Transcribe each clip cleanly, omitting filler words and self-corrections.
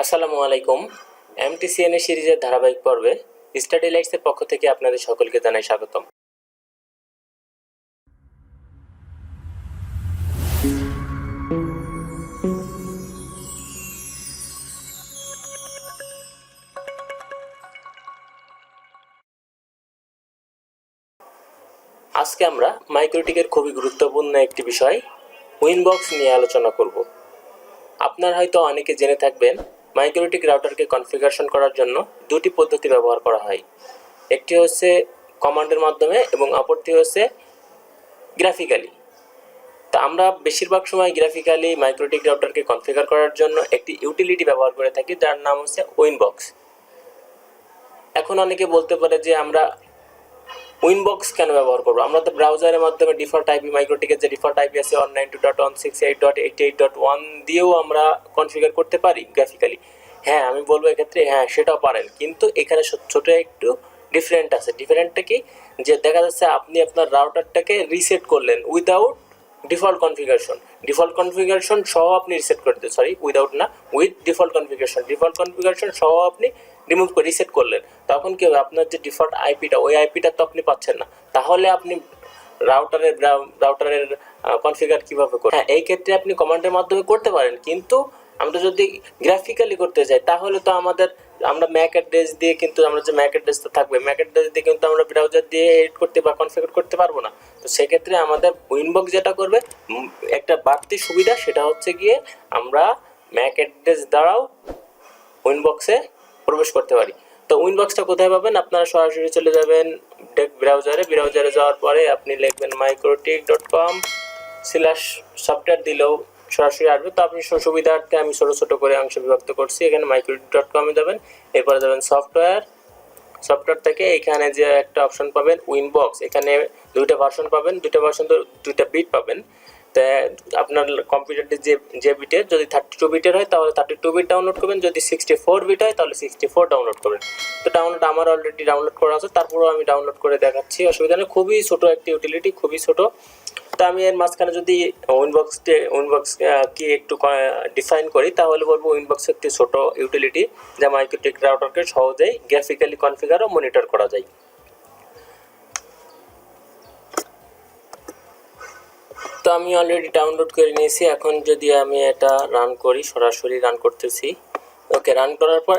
আসসালামু আলাইকুম। MTCNA সিরিজের ধারাবাহিক পর্বে স্টাডি লাইটসের পক্ষ থেকে আপনাদের সকলকে জানাই স্বাগতম। আজকে আমরা মাইক্রোটিকের খুবই গুরুত্বপূর্ণ একটি বিষয় উইনবক্স নিয়ে আলোচনা করব। আপনারা হয়তো অনেকে জেনে থাকবেন মাইক্রোটিক রাউটারকে কনফিগারেশন করার জন্য দুটি পদ্ধতি ব্যবহার করা হয়। একটি হচ্ছে কমান্ডের মাধ্যমে এবং অপরটি হচ্ছে গ্রাফিক্যালি। তা আমরা বেশিরভাগ সময় গ্রাফিক্যালি মাইক্রোটিক রাউটারকে কনফিগার করার জন্য একটি ইউটিলিটি ব্যবহার করে থাকি, যার নাম হচ্ছে উইনবক্স। এখন অনেকে বলতে পারে যে আমরা উইনবক্স কেন ব্যবহার করবো? আমরা তো ব্রাউজারের মাধ্যমে ডিফল্ট আইপি, মাইক্রোটিকের যে ডিফল্ট আইপি আছে 192.168.88.1 দিয়েও আমরা কনফিগার করতে পারি গ্রাফিক্যালি। হ্যাঁ, আমি বলবো এক্ষেত্রে হ্যাঁ সেটাও পারেন, কিন্তু এখানে ছোট একটু ডিফারেন্ট আছে। ডিফারেন্টটা কি, যে দেখা যাচ্ছে আপনি আপনার রাউটারটাকে রিসেট করলেন উইদাউট ডিফল্ট কনফিগারেশন সহ আপনি রিসেট করতে, উইদাউট না, উইথ ডিফল্ট কনফিগারেশন সহ আপনি রিমুভ করে রিসেট করলেন। তখন কি হবে, আপনার যে ডিফল্ট আইপিটা, ওই আইপিটা তো আপনি পাচ্ছেন না। তাহলে আপনি রাউটারের কনফিগার কীভাবে করবেন? হ্যাঁ, এই ক্ষেত্রে আপনি কমান্ডের মাধ্যমে করতে পারেন, কিন্তু আমরা যদি গ্রাফিক্যালি করতে চাই তাহলে তো আমরা ম্যাক অ্যাড্রেস দিয়ে, কিন্তু আমরা যে ম্যাক অ্যাড্রেসটা থাকবে, ম্যাক অ্যাড্রেস দিয়ে কিন্তু আমরা ব্রাউজার দিয়ে এডিট করতে বা কনফিগার করতে পারবো না। তো সেক্ষেত্রে আমাদের উইনবক্স যেটা করবে, একটা বাড়তি সুবিধা, সেটা হচ্ছে গিয়ে আমরা ম্যাক অ্যাড্রেস দ্বারাও উইনবক্সে প্রবেশ করতে পারি। তো উইনবক্সটা কোথায় পাবেন? আপনারা সরাসরি চলে যাবেন ব্রাউজারে যাওয়ার পরে আপনি লিখবেন mikrotik.com/সফটওয়্যার দিলেও সরাসরি আসবে। তো আপনি সুবিধার্থে আমি ছোট করে অংশ বিভক্ত করছি। এখানে mikrotik.com-এ যাবেন, এরপরে যাবেন সফটওয়্যার থেকে এখানে যে একটা অপশন পাবেন উইনবক্স, এখানে দুইটা ভার্সন পাবেন, দুইটা বিট পাবেন। তা আপনার কম্পিউটারটি যে বিটের, যদি 32 বিটের হয় তাহলে 32 বিট ডাউনলোড করবেন, যদি 64 বিট হয় তাহলে 64 ডাউনলোড করবেন। তো আমার অলরেডি ডাউনলোড করা আছে, তারপরেও আমি ডাউনলোড করে দেখাচ্ছি, অসুবিধা নেই। খুবই ছোট একটি ইউটিলিটি, খুবই ছোট। তো আমি এর মাঝখানে যদি উইনবক্স কি একটু ডিফাইন করি, তাহলে বলবো উইনবক্স একটি ছোট ইউটিলিটি যা মাইক্রোটিক রাউটারকে সহজেই গ্রাফিক্যালি কনফিগার ও মনিটর করা যায়। তো আমি অলরেডি ডাউনলোড করে নিয়েছি। এখন যদি আমি এটা রান করি, সরাসরি রান করতেছি। ওকে, রান করার পর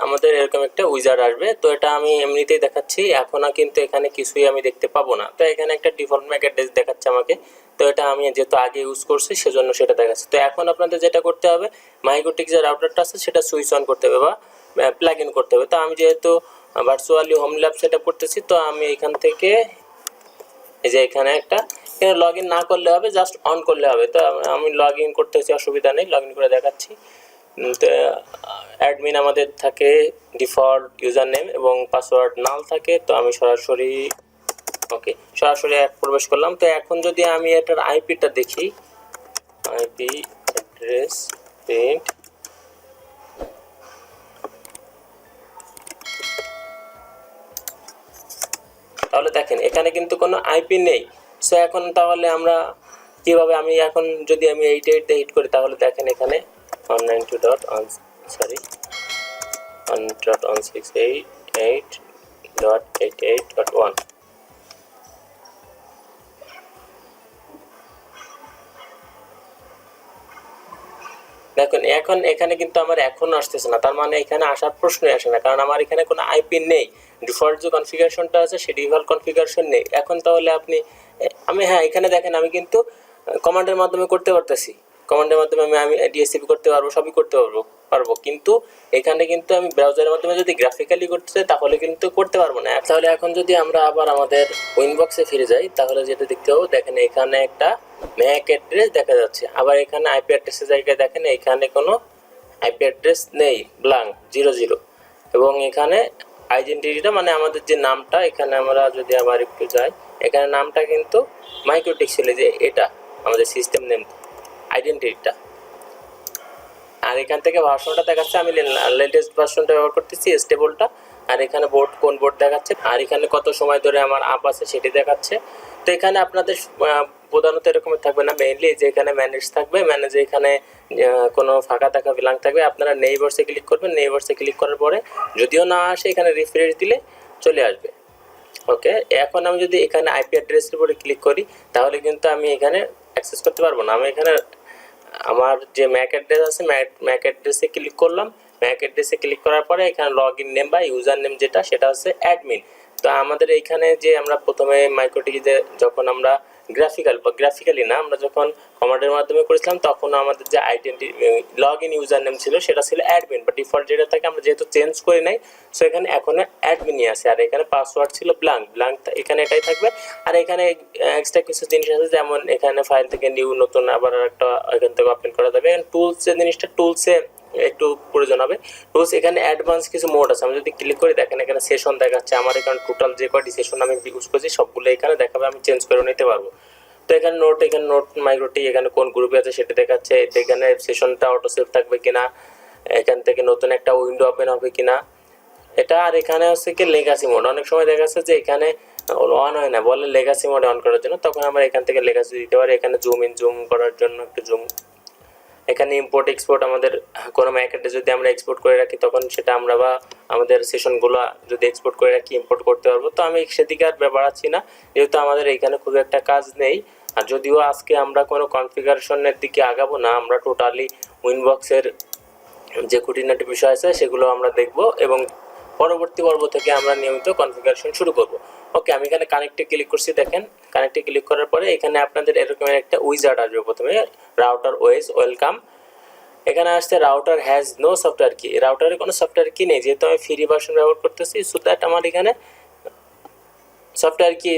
আমাদের এরকম একটা উইজার্ড আসবে। তো এটা আমি এমনিতেই দেখাচ্ছি, এখনও কিন্তু এখানে কিছুই আমি দেখতে পাবো না। তো এখানে একটা ডিফল্ট ম্যাক অ্যাড্রেস দেখাচ্ছে আমাকে। তো এটা আমি যেহেতু আগে ইউজ করছি সেজন্য সেটা দেখাচ্ছে। তো এখন আপনাদের যেটা করতে হবে, মাইক্রোটিক যে রাউটারটা আছে সেটা সুইচ অন করতে হবে বা প্লাগ ইন করতে হবে। তো আমি যেহেতু virtually home lab set up করতেছি, তো আমি এখান থেকে এই যে এখানে লগ ইন না করলে হবে, জাস্ট অন করলে হবে। তো আমি লগ ইন করতেছি, অসুবিধা নেই, লগ ইন করে দেখাচ্ছি। তো অ্যাডমিন আমাদের থাকে, ডিফল্ট ইউজার নেম এবং পাসওয়ার্ড নাল থাকে। তো আমি সরাসরি প্রবেশ করলাম। তো এখন যদি আমি এটার আইপিটা দেখি, আইপি অ্যাড্রেস প্রিন্ট, তাহলে দেখেন এখানে কিন্তু কোনো আইপি নেই। সো এখন তাহলে আমরা কিভাবে, আমি 88 দিয়ে হিট করি, তাহলে দেখেন এখানে 192.168.88.1। দেখুন এখন এখানে কিন্তু আমার এখনো আসতেছে না, তার মানে এখানে আসার প্রশ্নই আসে না, কারণ আমার এখানে কোনো আইপি নেই। ডিফল্ট যে কনফিগারেশনটা আছে সেই ডিফল্ট কনফিগারেশন নেই। এখন তাহলে হ্যাঁ, এখানে দেখেন আমি কিন্তু কমান্ডের মাধ্যমে করতে পারতেছি। কমান্ডের মাধ্যমে আমি ডিএসসিপি করতে পারবো, সবই করতে পারবো, কিন্তু এখানে কিন্তু আমি ব্রাউজারের মাধ্যমে যদি গ্রাফিক্যালি করতে চাই তাহলে কিন্তু করতে পারবো না। তাহলে এখন যদি আমরা আবার আমাদের উইনবক্সে ফিরে যাই, তাহলে যেটা দেখতে হবে, দেখেন এখানে একটা ম্যাক অ্যাড্রেস দেখা যাচ্ছে। আবার এখানে আইপি অ্যাড্রেসের জায়গায় দেখেন এখানে কোনো আইপি অ্যাড্রেস নেই, ব্ল্যাঙ্ক 00। এবং এখানে আইডেন্টিটিটা, মানে আমাদের যে নামটা, এখানে আমরা যদি আবার একটু যাই, এখানে নামটা কিন্তু মাইক্রোটিক ছিল, যে এটা আমাদের সিস্টেম নেম, আইডেন্টিটিটা। আর এখান থেকে ভার্সনটা দেখাচ্ছে, আমি লেটেস্ট ভার্সনটা ব্যবহার করতেছি, স্টেবলটা। আর এখানে বোর্ড, কোন বোর্ড দেখাচ্ছে, আর এখানে কত সময় ধরে আমার আপ আছে সেটি দেখাচ্ছে। তো এখানে আপনাদের প্রধানত এরকম থাকবে না, মেইনলি যে এখানে ম্যানেজ থাকবে, ম্যানেজে এখানে কোনো ফাঁকা থাকা ব্ল্যাঙ্ক থাকবে, আপনারা নেইবারসে ক্লিক করবেন। নেইবারসে ক্লিক করার পরে যদিও না আসে এখানে রিফ্রেশ দিলে চলে আসবে। ওকে, এখন আমি যদি এখানে আইপি অ্যাড্রেসের উপরে ক্লিক করি তাহলে কিন্তু আমি এখানে অ্যাক্সেস করতে পারবো না। আমি এখানে আমার যে ম্যাক অ্যাড্রেস আছে, ম্যাক অ্যাড্রেসে ক্লিক করলাম। ম্যাক অ্যাড্রেসে ক্লিক করার পরে এখানে লগ ইন নেম বা ইউজার নেম যেটা, সেটা হচ্ছে অ্যাডমিন। তো আমাদের এইখানে যে আমরা প্রথমে মাইক্রোটিকে যখন আমরা গ্রাফিক্যালি না, আমরা যখন কমান্ডের মাধ্যমে করেছিলাম তখন আমাদের যে identity log in user name ছিল সেটা ছিল অ্যাডমিন, বা ডিফল্ট যেটা থাকে আমরা যেহেতু চেঞ্জ করি নাই, সো এখানে এখনো অ্যাডমিনই আছে। আর এখানে পাসওয়ার্ড ছিল ব্ল্যাঙ্ক, এখানে এটাই থাকবে। আর এখানে এক্সট্রা কিছু জিনিস আছে, যেমন এখানে ফাইল থেকে নিউ নতুন আবার একটা এখান থেকে ওপেন করা যাবে। এখানে টুলস যে জিনিসটা, টুলসে একটু প্রয়োজন হবে। টুলস এখানে অ্যাডভান্স কিছু মোড আছে, আমি যদি ক্লিক করি দেখেন এখানে সেশন দেখাচ্ছে। আমার এখানে টোটাল যে কয়টি সেশন আমি ইউজ করছি সবগুলো এখানে দেখাবে, আমি চেঞ্জ করে নিতে পারবো। তো এখানে নোট মাইক্রোটি এখানে কোন গ্রুপে আছে সেটা দেখাচ্ছে। এখানে সেশনটা অটো সেভ থাকবে কিনা, এখান থেকে নতুন একটা উইন্ডো ওপেন হবে কিনা এটা। আর এখানে হচ্ছে কি লেগাসি মোড, অনেক সময় দেখা যাচ্ছে যে এখানে অন হয় না, বলে লেগাসি মোডে অন করার জন্য, তখন আমরা এখান থেকে লেগাসি দিতে পারি। এখানে জুম ইন জুম করার জন্য একটু জুম। এখানে ইম্পোর্ট এক্সপোর্ট, আমাদের কোনো ম্যাকেটে যদি আমরা এক্সপোর্ট করে রাখি তখন সেটা আমরা বা আমাদের সেশনগুলো যদি এক্সপোর্ট করে রাখি ইম্পোর্ট করতে পারবো। তো আমি সেদিকে আর বাড়াচ্ছি না, যেহেতু আমাদের এইখানে খুব একটা কাজ নেই। আর যদিও আজকে আমরা কোনো কনফিগারেশনের দিকে আগাবো না, আমরা টোটালি উইনবক্সের যে খুঁটিনাটি বিষয় আছে সেগুলো আমরা দেখব এবং পরবর্তী পর্ব থেকে আমরা নিয়মিত কনফিগারেশন শুরু করব। ওকে, আমি এখানে কানেক্টে ক্লিক করছি। দেখেন কানেক্টে ক্লিক করার পরে এখানে আপনাদের এরকম একটা উইজার্ড আসবে। প্রথমে রাউটার ওয়েজ ওয়েলকাম, এখানে আসছে রাউটার হ্যাজ নো সফটওয়্যার কি। রাউটারে কোনো সফটওয়্যার কি নেই, যেহেতু আমি ফ্রি ভার্সন ব্যবহার করতেছি, সো দ্যাট আমার এখানে সফটওয়্যার কি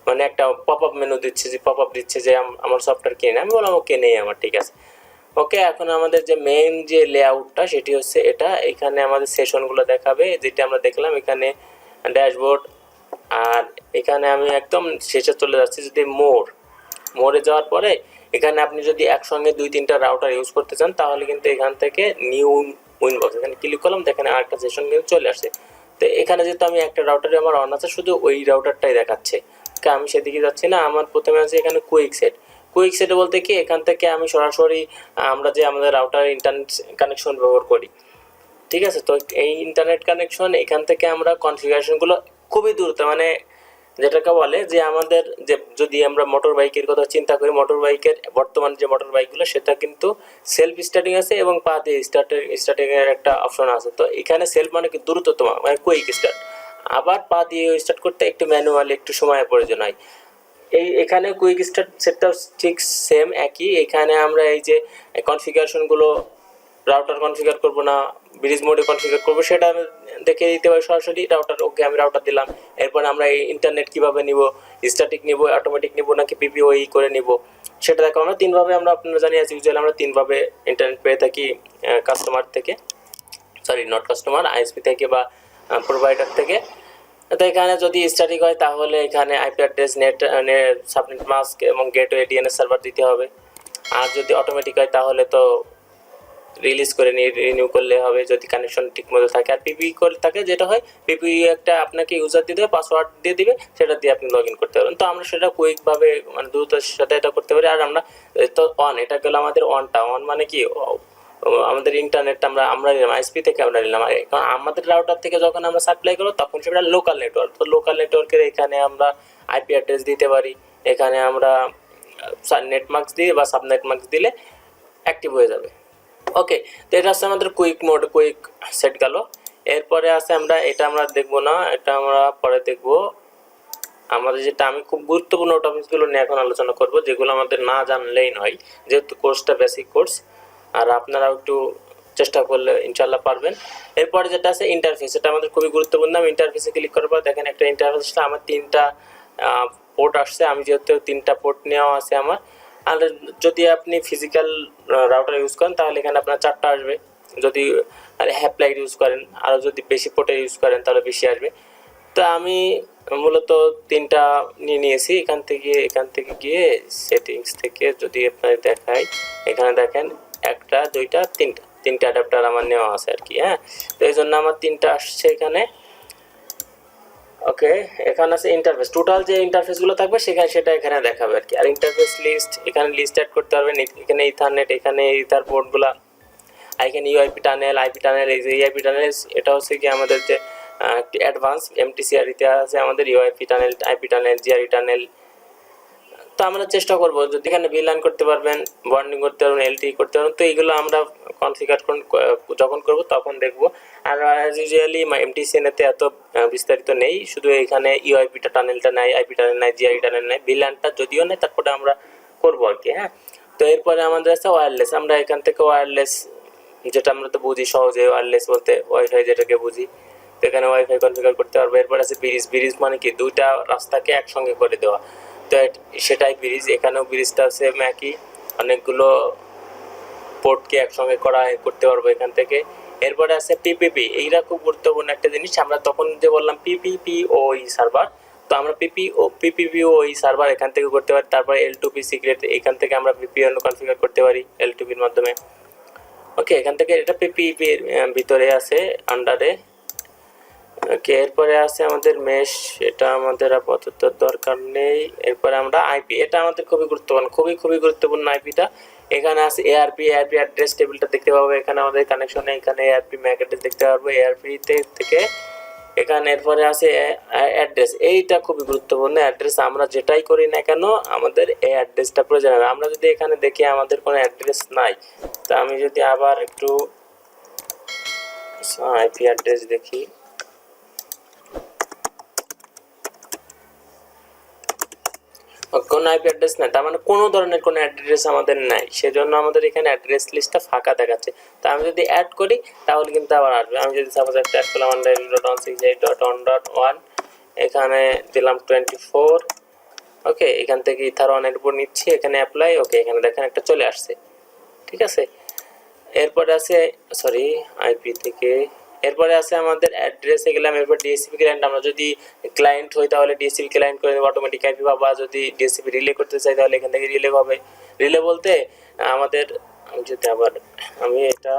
মানে একটা পপআপ মেনু দিচ্ছে, যে পপআপ দিচ্ছে যে আমার সফটওয়্যার কিনে। আমি বললাম ওকে নেই আমার, ঠিক আছে। ওকে, এখন আমাদের যে মেইন যে লেআউটটা সেটি হচ্ছে এটা। এখানে আমাদের সেশনগুলো দেখাবে, যেটা আমরা দেখলাম এখানে ড্যাশবোর্ড। আর এখানে আমি একদম শেষে চলে যাচ্ছি, যদি মোড়ে যাওয়ার পরে এখানে আপনি যদি একসঙ্গে 2-3টা রাউটার ইউজ করতে চান তাহলে কিন্তু এখান থেকে নিউ উইনবক্স এখানে ক্লিক করলাম, দেখেন আরেকটা সেশন কিন্তু চলে আসছে। তো এখানে যেহেতু আমি একটা রাউটারে আমার অন আছে, শুধু ওই রাউটারটাই দেখাচ্ছে, আমি সেদিকে যাচ্ছি না। আমার প্রথমে আছে এখানে কুইক সেট বলতে কি, এখান থেকে আমি সরাসরি আমরা যে আমাদের রাউটার ইন্টারনেট কানেকশন ব্যবহার করি, ঠিক আছে। তো এই ইন্টারনেট কানেকশন এখান থেকে আমরা কনফিগারেশনগুলো খুবই দ্রুত, মানে যেটাকে বলে যে আমাদের যে যদি আমরা মোটর বাইকের কথা চিন্তা করি, মোটর বাইকের বর্তমান যে মোটর বাইকগুলো সেটা কিন্তু সেলফ স্টার্টিং আছে এবং পা দিয়ে স্টার্টিংয়ের একটা অপশন আছে। তো এখানে সেলফ মানে কি দ্রুততম, মানে কুইক স্টার্ট। আবার পা দিয়ে স্টার্ট করতে একটু ম্যানুয়ালি একটু সময়ের প্রয়োজন হয়। এখানে কুইক স্টার্ট সেটটাও ঠিক সেম একই। এখানে আমরা এই যে কনফিগারেশনগুলো রাউটার কনফিগার করব না ব্রিজ মোডে কনফিগার করব সেটা দেখে দিতে পারি সরাসরি। রাউটার ওকে, আমি রাউটার দিলাম। এরপর আমরা এই ইন্টারনেট কীভাবে নিব, স্ট্যাটিক নিব, অটোমেটিক নিব নাকি পিপিওই করে নিব সেটা দেখো। আমরা তিনভাবে, আমরা আপনারা জানি আছি ইউজুয়ালি আমরা তিনভাবে ইন্টারনেট পেয়ে থাকি, কাস্টমার থেকে, সরি নট কাস্টমার, আইএসপি থেকে বা প্রোভাইডার থেকে। তো এখানে যদি স্ট্যাটিক হয় তাহলে এখানে IP address, net subnet mask এবং গেটওয়ে ডিএনএস সার্ভার দিতে হবে। আর যদি অটোমেটিক হয় তাহলে তো রিলিজ করে রিনিউ করলে হবে, যদি কানেকশন ঠিকমতো থাকে। আর পিপি করে থাকে যেটা হয়, পিপি একটা আপনাকে ইউজার দিতে হবে, পাসওয়ার্ড দিয়ে দিবে, সেটা দিয়ে আপনি লগ ইন করতে পারবেন। তো আমরা সেটা কুইকভাবে মানে দ্রুততার সাথে এটা করতে পারি। আর আমরা তো এটা গেলো আমাদের অন মানে কি আমাদের ইন্টারনেটটা আমরা নিলাম আইএসপি থেকে, আমরা নিলাম। কারণ আমাদের রাউটার থেকে যখন আমরা সাপ্লাই করবো তখন সেটা লোকাল নেটওয়ার্ক। তো লোকাল নেটওয়ার্কের এখানে আমরা আইপি অ্যাড্রেস দিতে পারি, এখানে আমরা নেটমার্কস দিয়ে বা সাবনেটমার্কস দিলে অ্যাক্টিভ হয়ে যাবে। ওকে, তো এটা হচ্ছে আমাদের কুইক মোড, কুইক সেট গেল। এরপরে আছে আমরা আমরা দেখবো না, এটা আমরা পরে দেখবো। আমাদের যেটা আমি খুব গুরুত্বপূর্ণ টপিকগুলো নিয়ে এখন আলোচনা করব, যেগুলো আমাদের না জানলেই নয়, যেহেতু কোর্সটা বেসিক কোর্স। আর আপনারাও একটু চেষ্টা করলে ইনশাল্লাহ পারবেন। এরপরে যেটা আছে ইন্টারফেস, এটা আমাদের খুবই গুরুত্বপূর্ণ। আমি ইন্টারফেসে ক্লিক করার পর দেখেন একটা ইন্টারফেস, আমার 3টা পোর্ট আসছে। আমি যেহেতু 3টা পোর্ট নেওয়া আছে আমার। আর যদি আপনি ফিজিক্যাল রাউটার ইউজ করেন তাহলে এখানে আপনার 4টা আসবে। যদি হ্যাপলাইট ইউজ করেন, আরও যদি বেশি পোর্টে ইউজ করেন তাহলে বেশি আসবে। তো আমি মূলত 3টা নিয়ে নিয়েছি। এখান থেকে গিয়ে সেটিংস থেকে যদি আপনার দেখাই, এখানে দেখেন একটা দুইটা তিনটা অ্যাডাপ্টার আমার নেওয়া আছে আর কি। হ্যাঁ, তো এই জন্য আমার 3টা আসছে এখানে। ওকে, এখানে আছে ইন্টারফেস, টোটাল যে ইন্টারফেসগুলো থাকবে সেটা এখানে দেখাবে আর কি। আর ইন্টারফেস লিস্ট, এখানে লিস্ট অ্যাড করতে পারবেন, এখানে ইথারনেট, এখানে ইথার পোর্টগুলো, এখানে ইউআইপি টানেল, আইপি টানেল। এই যে ইউআইপি টানেল এটা হচ্ছে কি আমাদের যে অ্যাডভান্স এমটিসিআরিতে আছে আমাদের UIP tunnel, IP tunnel, GRE tunnel. তো আমরা চেষ্টা করবো যদি এখানে ভিলান করতে পারবেন, বন্ডিং করতে পারবেন, এলটি করতে পারবেন, তো এইগুলো আমরা কনফিগার যখন করব তখন দেখবো। আর অ্যাজ ইউজুয়ালি এমটিসিএনএতে এত বিস্তারিত নেই, শুধু এখানে ইউআইপিটা টানেলটা নাই, আইপি টানেল নাই, জিআরই টানেল নাই, ভিলানটা যদিও নেই, তারপরে আমরা করবো আর কি। হ্যাঁ, তো এরপরে আমাদের আছে ওয়্যারলেস। আমরা এখান থেকে ওয়্যারলেস, যেটা আমরা তো বুঝি সহজে, ওয়্যারলেস বলতে ওয়াইফাই যেটাকে বুঝি, তো এখানে ওয়াইফাই কনফিগার করতে পারবো। এরপর আছে ব্রিজ মানে কি দুইটা রাস্তাকে একসঙ্গে করে দেওয়া, তো সেটাই ব্রিজ। এখানেও ব্রিজটা সেম একই, অনেকগুলো পোর্টকে একসঙ্গে করতে পারবো এখান থেকে। এরপরে আছে পিপিপি, এইটা খুব গুরুত্বপূর্ণ একটা জিনিস। আমরা তখন যে বললাম পিপিপিওই সার্ভার, তো আমরা পিপিপিওই সার্ভার এখান থেকে করতে পারি। তারপরে L2P সিক্রেট, এখান থেকে আমরা পিপিএন কনফিগার করতে পারি L2Pর মাধ্যমে। ওকে, এখান থেকে এটা পিপিপির ভিতরে আছে, আন্ডারে। ওকে, এরপরে আছে আমাদের মেশ, এটা আমাদের আপাতত দরকার নেই। এরপরে আমরা আইপি, এটা আমাদের খুবই গুরুত্বপূর্ণ আইপিটা। এখানে আছে এআরপি অ্যাড্রেস টেবিলটা দেখতে পাবো এখানে আমাদের কানেকশনে, এখানে এআরপি ম্যাক অ্যাড্রেস দেখতে পারবো এআরপি থেকে এখানে। এরপরে আছে অ্যাড্রেস, এইটা খুবই গুরুত্বপূর্ণ অ্যাড্রেস। আমরা যেটাই করি না কেন আমাদের এই অ্যাড্রেসটা প্রয়োজন হবে। আমরা যদি এখানে দেখি আমাদের কোনো অ্যাড্রেস নাই, তা আমি যদি আবার একটু আইপি অ্যাড্রেস দেখি, কোনো আইপি অ্যাড্রেস নাই, তার মানে কোনো ধরনের কোনো অ্যাড্রেস আমাদের নাই, সেজন্য আমাদের এখানে অ্যাড্রেস লিস্টটা ফাঁকা দেখাচ্ছে। তো আমি যদি অ্যাড করি তাহলে কিন্তু আবার আসবে। আমি যদি সাপোজ একটা অ্যাড করলাম 192.168.1.1, এখানে দিলাম 24। ওকে, এখান থেকে ইথার ওয়ানের উপর নিচ্ছি, এখানে অ্যাপ্লাই। ওকে, এখানে দেখেন একটা চলে আসছে, ঠিক আছে। এরপরে আছে আইপি থেকে, এরপরে আছে আমাদের অ্যাড্রেসে গেলাম। এরপর ডিএসসিপি ক্লায়েন্ট, আমরা যদি ক্লায়েন্ট হই তাহলে ডিএসসিপি ক্লায়েন্ট করে দেবো অটোমেটিক আইপি, বা যদি ডিএসসিপি রিলে করতে চাই তাহলে এখান থেকে রিলে হবে। রিলে বলতে আমাদের, যদি আবার আমি এটা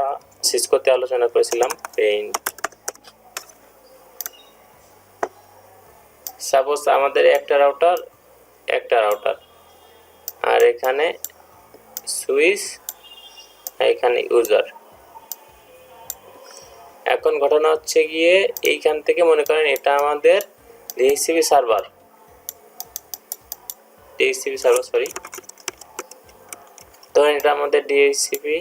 সিসকোতে আলোচনা করেছিলাম, পেইন্ট সাপোজ আমাদের একটা রাউটার আর এখানে সুইচ, এখানে ইউজার। এখন ঘটনা হচ্ছে গিয়ে এইখান থেকে মনে করেন এটা আমাদের ডিএসসিপি সার্ভার, ধরেন এটা আমাদের ডিএসসিপি,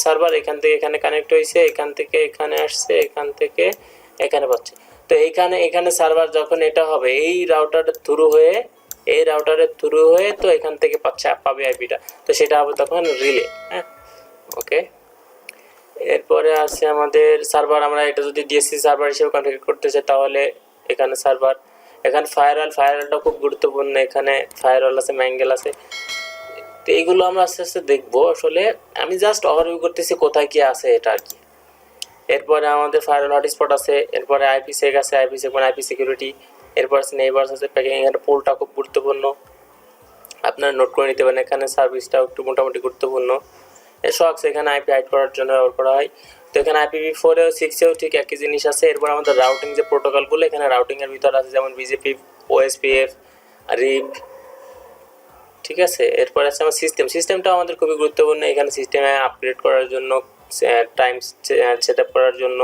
সার্ভার। এখান থেকে এখানে কানেক্ট হয়েছে, এখান থেকে এখানে আসছে, এখান থেকে এখানে পাচ্ছে। তো এখানে সার্ভার যখন এটা হবে এই রাউটারের থ্রু হয়ে তো এখান থেকে পাবে আইপিটা, তো সেটা হবে তখন রিলে। হ্যাঁ, ওকে। এরপরে আছে আমাদের সার্ভার, আমরা এটা যদি ডিএসসি সার্ভার হিসেবে কনফিগার করতে চাই তাহলে এখানে সার্ভার। এখানে ফায়ারওয়ালটা খুব গুরুত্বপূর্ণ, এখানে ফায়ারওয়াল আছে, ম্যাঙ্গেল আছে। তো এইগুলো আমরা আস্তে আস্তে দেখবো, আসলে আমি জাস্ট ওভারভিউ করতেছি কোথায় কি আছে এটা আর কি। এরপরে আমাদের ফায়ারওয়াল হটস্পট আছে, এরপরে আইপি সেক আছে, আইপি সিকিউরিটি, এরপর আছে নেইবারস আছে, প্যাকেজিং। এখানে পোলটা খুব গুরুত্বপূর্ণ, আপনারা নোট করে নিতে পারেন। এখানে সার্ভিসটাও একটু মোটামুটি গুরুত্বপূর্ণ। শক্স এখানে আইপি হাইড করার জন্য ব্যবহার করা হয়। তো এখানে IPv4 6এও ঠিক একই জিনিস আছে। এরপর আমাদের রাউটিং যে প্রোটোকলগুলো এখানে রাউটিংয়ের ভিতর আছে, যেমন BGP, OSPF, RIP, ঠিক আছে। এরপর আছে আমার সিস্টেমটা আমাদের খুবই গুরুত্বপূর্ণ। এখানে সিস্টেমে আপগ্রেড করার জন্য, টাইম সেট আপ করার জন্য,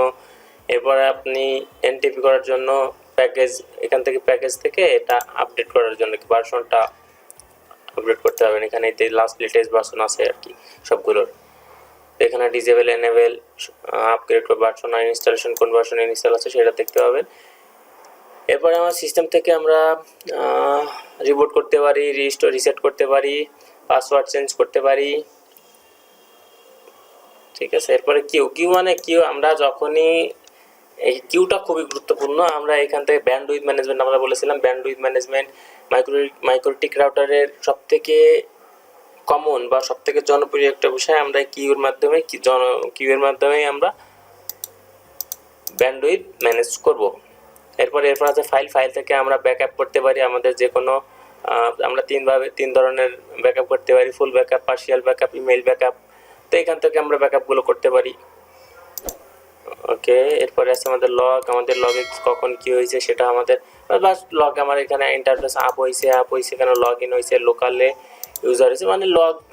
এরপরে আপনি এনটিপি করার জন্য প্যাকেজ, এখান থেকে প্যাকেজ থেকে এটা আপডেট করার জন্য ভার্সনটা আপডেট করতে হবে। এখানে লাস্ট লেটেস্ট ভার্সন আছে আর কি সবগুলোর। এখানে ডিসেবল এনেবল আপগ্রেড ভার্সন আর ইনস্টলেশন, কোন ভার্সন ইনস্টল আছে সেটা দেখতে পাবেন। এরপরে আমার সিস্টেম থেকে আমরা রিবুট করতে পারি, রিসেট করতে পারি, পাসওয়ার্ড চেঞ্জ করতে পারি, ঠিক আছে। এরপরে কিউ মানে আমরা যখনই এই কিউটা খুবই গুরুত্বপূর্ণ। আমরা এখান থেকে ব্যান্ডউইথ ম্যানেজমেন্ট আমরা বলেছিলাম, ব্যান্ডউইথ ম্যানেজমেন্ট মাইক্রোটিক রাউটারের সবথেকে কমন বা সবথেকে জনপ্রিয় একটা বিষয়। আমরা কিউর মাধ্যমে আমরা ব্যান্ডউইথ ম্যানেজ করব। এরপর আছে ফাইল থেকে আমরা ব্যাকআপ করতে পারি আমাদের যে কোনো আমরা তিন ধরনের ব্যাকআপ করতে পারি, full backup, partial backup, email backup. তো এখান থেকে আমরা ব্যাকআপগুলো করতে পারি। ওকে, এরপরে আছে আমাদের লগ। আমাদের লগে কখন কি হয়েছে সেটা আমাদের বাস লগ, আমার এখানে ইন্টারফেস আপ হয়েছে এখানে লগ ইন হয়েছে, লোকালে ইউজার হয়েছে, মানে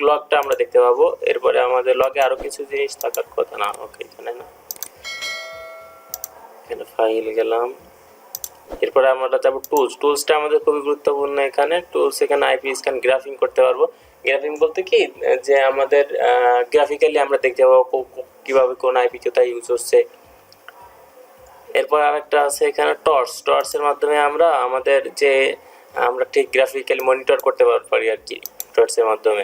লগটা আমরা দেখতে পাবো। এরপরে আমাদের লগে আরো কিছু জিনিস থাকার কথা না। ওকে, এখানে না, এখানে ফাইল গেলাম। এরপরে আমরা যাবো টুলসটা আমাদের খুবই গুরুত্বপূর্ণ। এখানে টুলস, এখানে আইপি স্ক্যান গ্রাফিং করতে পারবো। গ্রাফিং বলতে কি, যে আমাদের গ্রাফিক্যালি আমরা দেখতে পাবো কিভাবে কোন আইপি কোথায় ইউজ হচ্ছে। এরপর আরেকটা আছে এখানে টর্চের মাধ্যমে আমরা ঠিক গ্রাফিক্যালি মনিটর করতে পারি আর কি টর্চের মাধ্যমে।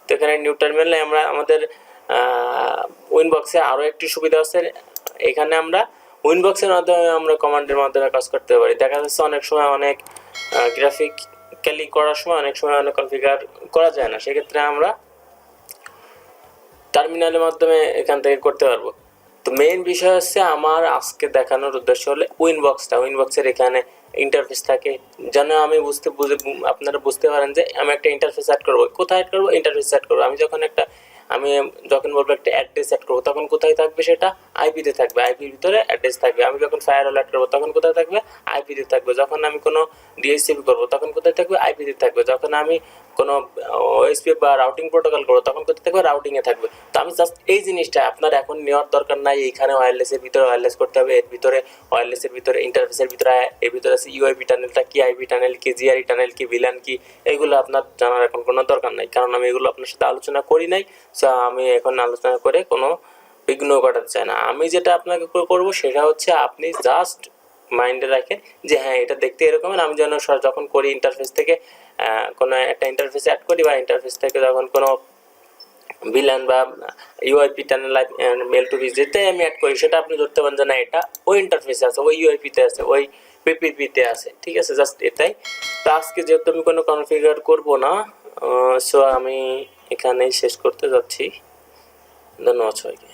তো এখানে নিউ টার্মিনালে আমরা আমাদের উইনবক্সে আরও একটি সুবিধা আছে, এখানে আমরা উইনবক্সের মাধ্যমে আমরা কমান্ডের মাধ্যমে কাজ করতে পারি। দেখা যাচ্ছে অনেক সময় অনেক গ্রাফিক্যালি করার সময় অনেক সময় অনেক কনফিগার করা যায় না, সেক্ষেত্রে আমরা টার্মিনালের মাধ্যমে এখান থেকে করতে পারবো। তো মেইন বিষয় হচ্ছে আমার আজকে দেখানোর উদ্দেশ্য হলো উইনবক্সের এখানে ইন্টারফেস থাকে, যেন আমি আপনারা বুঝতে পারেন যে আমি একটা ইন্টারফেস অ্যাড করবো। কোথায় অ্যাড করবো? ইন্টারফেস অ্যাড করবো। আমি যখন বলবো একটা অ্যাড্রেস অ্যাড করবো, তখন কোথায় থাকবে? সেটা আইপিতে থাকবে, আইপির ভিতরে অ্যাড্রেস থাকবে। আমি যখন ফায়ারওয়াল অ্যাড করবো তখন কোথায় থাকবে? আইপিতে থাকবে। যখন আমি কোনো ডিএসসিপি করবো তখন কোথায় থাকবে? আইপিতে থাকবে। যখন আমি কোনো ওএসপি বা রাউটিং প্রোটোকল করবো তখন কোথায় থাকবে? রাউটিংয়ে থাকবে। তো আমি জাস্ট এই জিনিসটা আপনার এখন নেওয়ার দরকার নাই। এইখানে ওয়্যারলেসের ভিতরে ওয়্যারলেস করতে হবে, এর ভিতরে ওয়্যারলেসের ভিতরে ইন্টারফেসের ভিতরে এর ভিতরে আছে ইউআইপি টানেলটা কি, আইপি টানেল কি, জিআরই টানেল কি, ভিলান কি, এগুলো আপনার জানার এখন কোনো দরকার নাই, কারণ আমি এগুলো আপনার সাথে আলোচনা করি নাই। সো আমি এখন আলোচনা করে কোনো বিঘ্ন ঘটাতে চাই না। আমি যেটা আপনাকে করবো সেটা হচ্ছে আপনি জাস্ট মাইন্ডে রাখেন যে হ্যাঁ এটা দেখতে এরকম, আমি যেন যখন করি ইন্টারফেস থেকে কোনো একটা ইন্টারফেস অ্যাড করি বা ইন্টারফেস থেকে যখন কোনো ভিলান বা ইউআইপি টানেল মেল টু ভিজ যেটাই আমি অ্যাড করি সেটা আপনি ধরতে পারেন যে না এটা ওই ইন্টারফেসে আছে, ওই ইউআইপিতে আছে, ওই পিপিপিতে আছে। ঠিক আছে, জাস্ট এটাই। তো আজকে যেহেতু আমি কোনো কনফিগার করবো না, সো আমি এখানেই শেষ করতে যাচ্ছি। ধন্যবাদ সবাইকে।